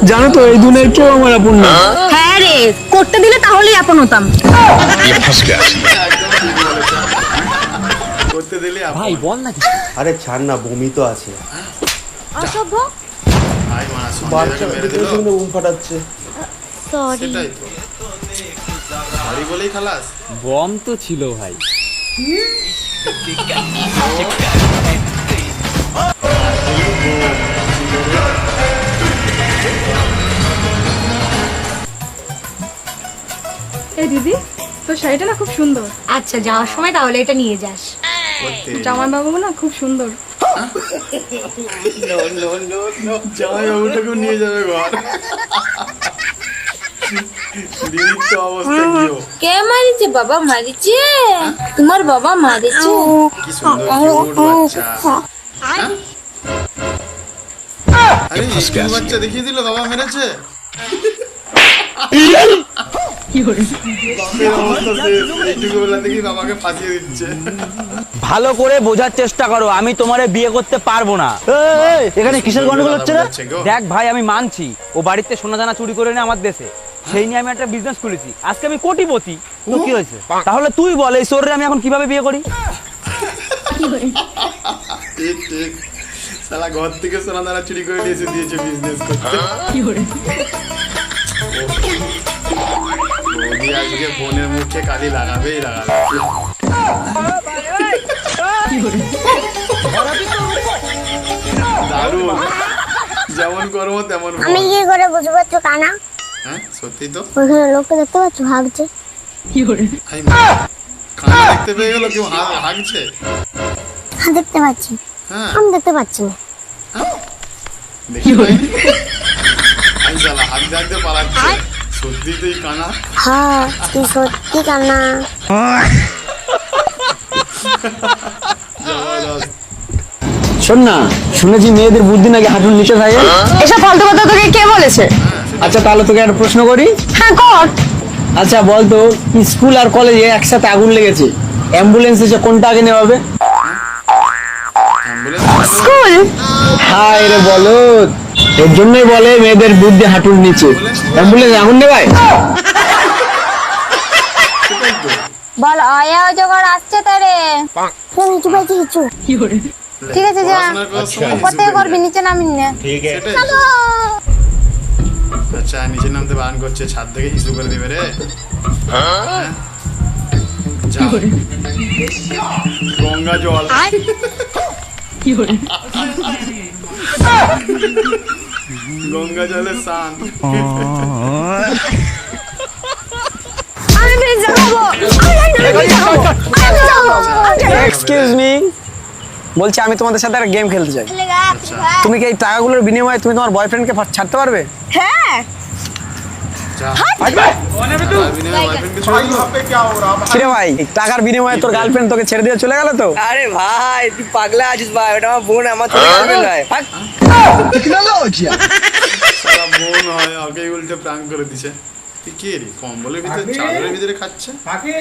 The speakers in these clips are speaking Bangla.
জানো তো এই দুনিয়ায় কেউ আমার আপন না। হ্যাঁ রে, করতে দিলে তাহলেই আপন হতাম। করতে দিলে ভাই বল না আরে ছাড় না, বমি তো আছে। অসভ্য। ভাই মারা বাচ্চা সন্ধ্যে মেরে দিল। বুম ফাটাচ্ছে। সরি। সেটাই তো সরি বলেই খালাস। বম তো ছিল ভাই। এই দিদি, তোর শাড়িটা না খুব সুন্দর। আচ্ছা, যাওয়ার সময় তাহলে এটা নিয়ে যাস। করতে জামাই বাবু না খুব সুন্দর। জামাই বাবুটাকেও নিয়ে যাবে ঘর। দিদির তো অবস্থা কি হোক। কে মারিছে? বাবা মারিছে? তোমার বাবা মারিছে? কি সুন্দর কিউট বাচ্চা। আরে স্কুল বাচ্চা দেখিয়ে দিল বাবা মেরেছে। বাপের অবস্থা শেষ। এইটুকু বেলা থেকেই বাবাকে ফাঁসিয়ে দিচ্ছে। ভালো করে বোঝার চেষ্টা করো, আমি তোমারে বিয়ে করতে পারবো না। এখানে কিসের গন্ডগোল হচ্ছে রে? দেখ ভাই, আমি মানছি ও বাড়িতে সোনা দানা চুরি করে এনে আমার দেশে, সেই নিয়ে আমি একটা বিজনেস খুলেছি। আজকে আমি কোটিপতি। তো কি হয়েছে? তাহলে তুই বল এই শহরে আমি এখন কিভাবে বিয়ে করি? ঠিক ঠিক। শালা ঘর থেকে সোনা দানা চুরি করে নিয়ে এসে দিয়েছে বিজনেস করতে। বৌদি আজকে বোনের মুখে কালি লাগাবেই লাগাবে। দারুণ, যেমন করবো তেমন ফল। আমি কি করে বুঝবো তো কানা? হ্যাঁ সত্যি তো। ওখানে লোককে দেখতে পাচ্ছ ভাগছে। আই মা, কানা দেখতে পেয়ে গেল কেউ হাগছে। হ্যাঁ দেখতে পাচ্ছি, হ্যাঁ আমি দেখতে পাচ্ছি না। দেখি পাইনি। আই শালা হাত জানতে পালাচ্ছে। সত্যি তুই কানা। হ্যাঁ তুই সত্যি কানা। জবরদস্ত। শোন না, শুনেছি মেয়েদের বুদ্ধি নাকি হাঁটুর নিচে থাকে। এসব ফালতু কথা তোকে কে বলেছে? আচ্ছা তাহলে তোকে একটা প্রশ্ন করি। হ্যাঁ কর। আচ্ছা বলতো, স্কুল আর কলেজে একসাথে আগুন লেগেছে, অ্যাম্বুলেন্স এসে কোনটা আগে নেওয়াবে? Ambulance school. হায় রে বলদ, এর জন্যই বলে মেয়েদের বুদ্ধি হাঁটুর নিচে। অ্যাম্বুলেন্স আগুন নেবায়? সেটাই তো। বল আয়া জোগাড় আসছে তারে। হিচু পাইছি হিচু। ঠিক আছে যা, পড়াশোনা করার সময় উপর থেকে করবি, নিচে নামিন না। সেটাই তো। আচ্ছা নিচে নামতে বারণ করছে, ছাদ থেকে হিসু করে দিবে রে। হ্যাঁ? যা। গঙ্গা জল। গঙ্গা জলে স্নান। আমি ভেজা খাবো। এক্সকিউজ মি, বলছি আমি তোমাদের সাথে একটা গেম খেলতে চাই। তুমি কি এই টাকাগুলোর বিনিময়ে তুমি তোমার বয়ফ্রেন্ডকে ছাড়তে পারবে? হ্যাঁ। যা। বয়ফ্রেন্ডকে ছেড়ে দিল? কিরে ভাই, টাকার বিনিময়ে তোর গার্লফ্রেন্ড তোকে ছেড়ে দিয়ে চলে গেল তো? আরে ভাই তুই পাগলা আছিস ভাই, ওটা আমার বোন, আমার তোর গার্লফ্রেন্ড হয়। সারা বোন হয়, ওকে উল্টে প্রাঙ্ক করে দিছে। তুই কে রে? কম্বলের ভিতরে চাদরের ভিতরে খাচ্ছে। কাকে?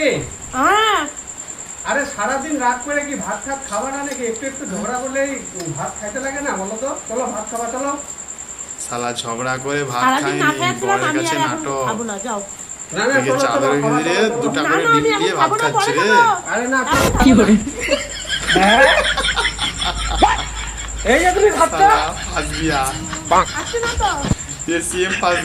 আরে সারাদিন রাত করে কি ভাত খাবা না নাকি? একটু একটু ঝগড়া করলেই ভাত খাইতে লাগে না? বলো তো, চলো ভাত খাবা চলো। শালা ঝগড়া করে ভাত খায়নি, বরের কাছে নাটক। না না এদিকে চলো, চলো, চাদরের খাওয়া ভিতরে দাওয়া করো। দুটা করে ডিম দিয়ে ভাত খাচ্ছে রে। আরে না কি করে? এই যে তুমি খাচ্ছ শালা ফাঁসবিয়া। ये सीएम पास